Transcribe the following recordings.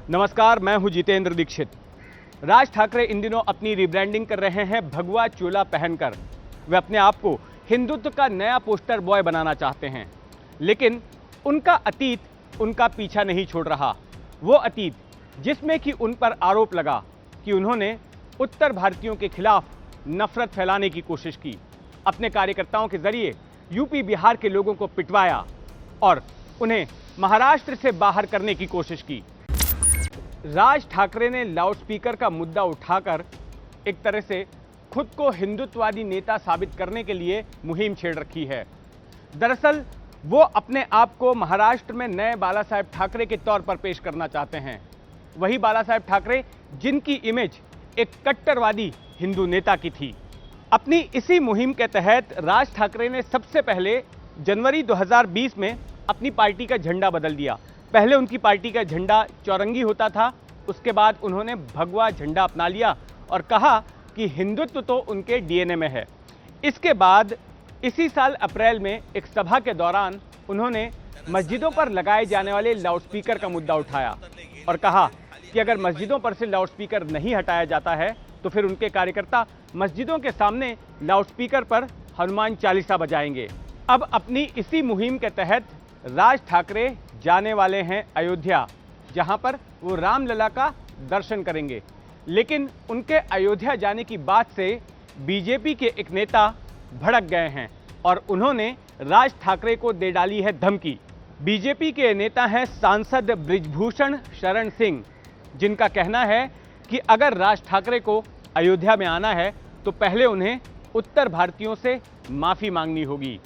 नमस्कार, मैं हूं जितेंद्र दीक्षित। राज ठाकरे इन दिनों अपनी रिब्रांडिंग कर रहे हैं भगवा चोला पहनकर। वे अपने आप को हिंदुत्व का नया पोस्टर बॉय बनाना चाहते हैं, लेकिन उनका अतीत उनका पीछा नहीं छोड़ रहा। वो अतीत जिसमें कि उन पर आरोप लगा कि उन्होंने उत्तर भारतीयों के खिलाफ नफरत फैलाने की कोशिश की, अपने कार्यकर्ताओं के जरिए यूपी बिहार के लोगों को पिटवाया और उन्हें महाराष्ट्र से बाहर करने की कोशिश की। राज ठाकरे ने लाउडस्पीकर का मुद्दा उठाकर एक तरह से खुद को हिंदुत्ववादी नेता साबित करने के लिए मुहिम छेड़ रखी है। दरअसल वो अपने आप को महाराष्ट्र में नए बाला साहेब ठाकरे के तौर पर पेश करना चाहते हैं। वही बाला साहेब ठाकरे जिनकी इमेज एक कट्टरवादी हिंदू नेता की थी। अपनी इसी मुहिम के तहत राज ठाकरे ने सबसे पहले जनवरी 2020 में अपनी पार्टी का झंडा बदल दिया। पहले उनकी पार्टी का झंडा चौरंगी होता था, उसके बाद उन्होंने भगवा झंडा अपना लिया और कहा कि हिंदुत्व तो उनके डीएनए में है। इसके बाद इसी साल अप्रैल में एक सभा के दौरान उन्होंने मस्जिदों पर लगाए जाने वाले लाउडस्पीकर का मुद्दा उठाया और कहा कि अगर मस्जिदों पर से लाउडस्पीकर नहीं हटाया जाता है तो फिर उनके कार्यकर्ता मस्जिदों के सामने लाउडस्पीकर पर हनुमान चालीसा बजाएंगे। अब अपनी इसी मुहिम के तहत राज ठाकरे जाने वाले हैं अयोध्या, जहां पर वो रामलला का दर्शन करेंगे। लेकिन उनके अयोध्या जाने की बात से बीजेपी के एक नेता भड़क गए हैं और उन्होंने राज ठाकरे को दे डाली है धमकी। बीजेपी के नेता हैं सांसद बृजभूषण शरण सिंह, जिनका कहना है कि अगर राज ठाकरे को अयोध्या में आना है तो पहले उन्हें उत्तर भारतीयों से माफ़ी मांगनी होगी।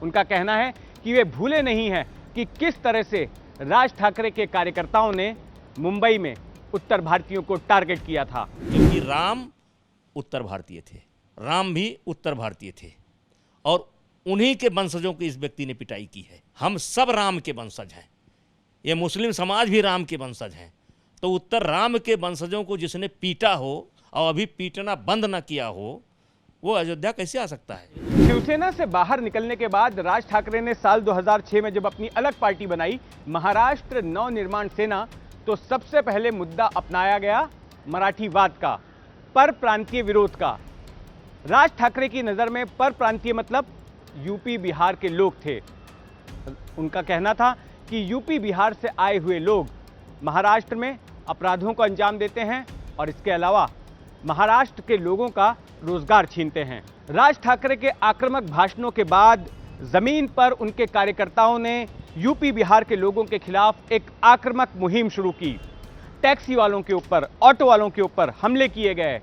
उनका कहना है कि वे भूले नहीं हैं कि किस तरह से राज ठाकरे के कार्यकर्ताओं ने मुंबई में उत्तर भारतीयों को टारगेट किया था। क्योंकि राम उत्तर भारतीय थे, राम भी उत्तर भारतीय थे और उन्हीं के वंशजों की इस व्यक्ति ने पिटाई की है। हम सब राम के वंशज हैं, ये मुस्लिम समाज भी राम के वंशज हैं। तो उत्तर राम के वंशजों को जिसने पीटा हो और अभी पीटना बंद न किया हो, वो अयोध्या कैसे आ सकता है। शिवसेना से बाहर निकलने के बाद राज ठाकरे ने साल 2006 में जब अपनी अलग पार्टी बनाई महाराष्ट्र नवनिर्माण सेना, तो सबसे पहले मुद्दा अपनाया गया मराठीवाद का, पर प्रांतीय विरोध का। राज ठाकरे की नज़र में पर प्रांतीय मतलब यूपी बिहार के लोग थे। उनका कहना था कि यूपी बिहार से आए हुए लोग महाराष्ट्र में अपराधों को अंजाम देते हैं और इसके अलावा महाराष्ट्र के लोगों का रोजगार छीनते हैं। राज ठाकरे के आक्रामक भाषणों के बाद जमीन पर उनके कार्यकर्ताओं ने यूपी बिहार के लोगों के खिलाफ एक आक्रामक मुहिम शुरू की। टैक्सी वालों के ऊपर, ऑटो वालों के ऊपर हमले किए गए।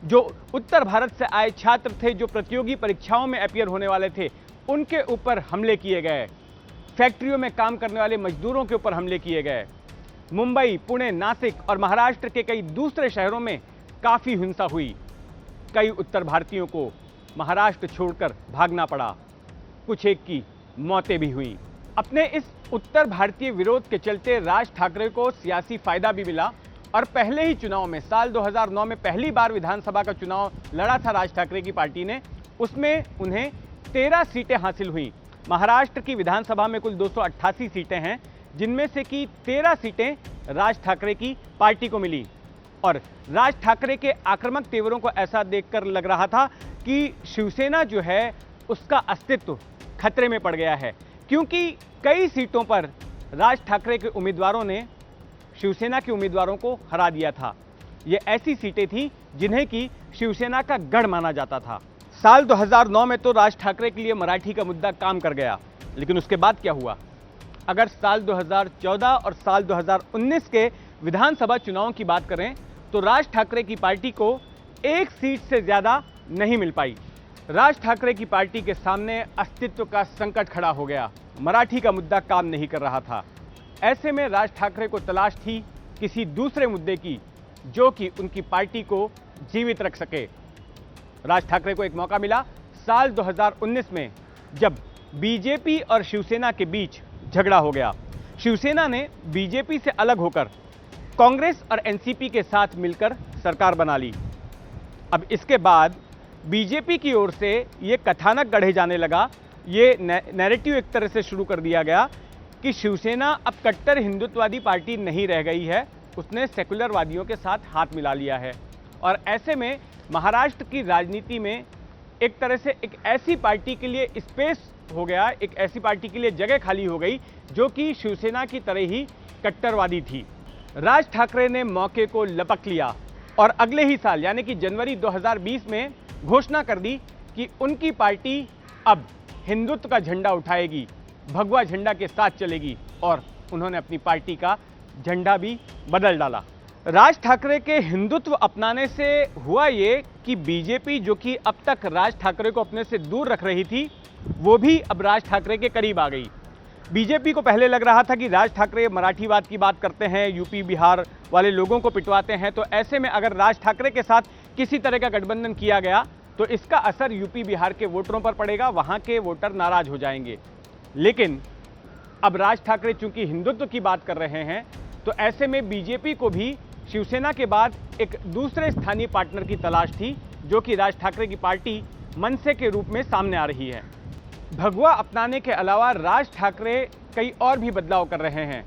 जो उत्तर भारत से आए छात्र थे, जो प्रतियोगी परीक्षाओं में अपीयर होने वाले थे, उनके ऊपर हमले किए गए। फैक्ट्रियों में काम करने वाले मजदूरों के ऊपर हमले किए गए। मुंबई, पुणे, नासिक और महाराष्ट्र के कई दूसरे शहरों में काफ़ी हिंसा हुई। कई उत्तर भारतीयों को महाराष्ट्र छोड़कर भागना पड़ा, कुछ एक की मौतें भी हुई। अपने इस उत्तर भारतीय विरोध के चलते राज ठाकरे को सियासी फायदा भी मिला और पहले ही चुनाव में साल 2009 में पहली बार विधानसभा का चुनाव लड़ा था राज ठाकरे की पार्टी ने, उसमें उन्हें 13 सीटें हासिल हुई। महाराष्ट्र की विधानसभा में कुल 288 सीटें हैं, जिनमें से कि 13 सीटें राज ठाकरे की पार्टी को मिली। और राज ठाकरे के आक्रामक तेवरों को ऐसा देखकर लग रहा था कि शिवसेना जो है उसका अस्तित्व खतरे में पड़ गया है, क्योंकि कई सीटों पर राज ठाकरे के उम्मीदवारों ने शिवसेना के उम्मीदवारों को हरा दिया था। ये ऐसी सीटें थीं जिन्हें कि शिवसेना का गढ़ माना जाता था। साल 2009 में तो राज ठाकरे के लिए मराठी का मुद्दा काम कर गया, लेकिन उसके बाद क्या हुआ? अगर साल 2014 और साल 2019 के विधानसभा चुनावों की बात करें तो राज ठाकरे की पार्टी को एक सीट से ज़्यादा नहीं मिल पाई। राज ठाकरे की पार्टी के सामने अस्तित्व का संकट खड़ा हो गया। मराठी का मुद्दा काम नहीं कर रहा था। ऐसे में राज ठाकरे को तलाश थी किसी दूसरे मुद्दे की जो कि उनकी पार्टी को जीवित रख सके। राज ठाकरे को एक मौका मिला साल 2019 में, जब बीजेपी और शिवसेना के बीच झगड़ा हो गया। शिवसेना ने बीजेपी से अलग होकर कांग्रेस और एनसीपी के साथ मिलकर सरकार बना ली। अब इसके बाद बीजेपी की ओर से ये कथानक गढ़े जाने लगा, ये नैरेटिव एक तरह से शुरू कर दिया गया कि शिवसेना अब कट्टर हिंदुत्ववादी पार्टी नहीं रह गई है, उसने सेकुलरवादियों के साथ हाथ मिला लिया है। और ऐसे में महाराष्ट्र की राजनीति में एक तरह से एक ऐसी पार्टी के लिए स्पेस हो गया, एक ऐसी पार्टी के लिए जगह खाली हो गई जो कि शिवसेना की तरह ही कट्टरवादी थी। राज ठाकरे ने मौके को लपक लिया और अगले ही साल यानी कि जनवरी 2020 में घोषणा कर दी कि उनकी पार्टी अब हिंदुत्व का झंडा उठाएगी, भगवा झंडा के साथ चलेगी, और उन्होंने अपनी पार्टी का झंडा भी बदल डाला। राज ठाकरे के हिंदुत्व अपनाने से हुआ ये कि बीजेपी, जो कि अब तक राज ठाकरे को अपने से दूर रख रही थी, वो भी अब राज ठाकरे के करीब आ गई। बीजेपी को पहले लग रहा था कि राज ठाकरे मराठीवाद की बात करते हैं, यूपी बिहार वाले लोगों को पिटवाते हैं, तो ऐसे में अगर राज ठाकरे के साथ किसी तरह का गठबंधन किया गया तो इसका असर यूपी बिहार के वोटरों पर पड़ेगा, वहां के वोटर नाराज हो जाएंगे। लेकिन अब राज ठाकरे चूंकि हिंदुत्व की बात कर रहे हैं, तो ऐसे में बीजेपी को भी शिवसेना के बाद एक दूसरे स्थानीय पार्टनर की तलाश थी, जो कि राज ठाकरे की पार्टी मनसे के रूप में सामने आ रही है। भगवा अपनाने के अलावा राज ठाकरे कई और भी बदलाव कर रहे हैं।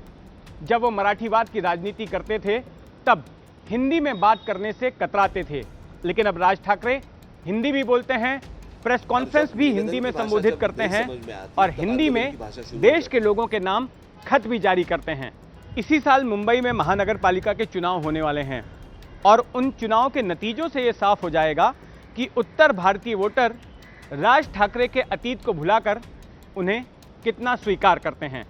जब वो मराठीवाद की राजनीति करते थे तब हिंदी में बात करने से कतराते थे, लेकिन अब राज ठाकरे हिंदी भी बोलते हैं, प्रेस कॉन्फ्रेंस भी हिंदी में संबोधित करते हैं और हिंदी में देश के लोगों के नाम खत भी जारी करते हैं। इसी साल मुंबई में महानगर पालिका के चुनाव होने वाले हैं और उन चुनाव के नतीजों से ये साफ हो जाएगा कि उत्तर भारतीय वोटर राज ठाकरे के अतीत को भुलाकर उन्हें कितना स्वीकार करते हैं।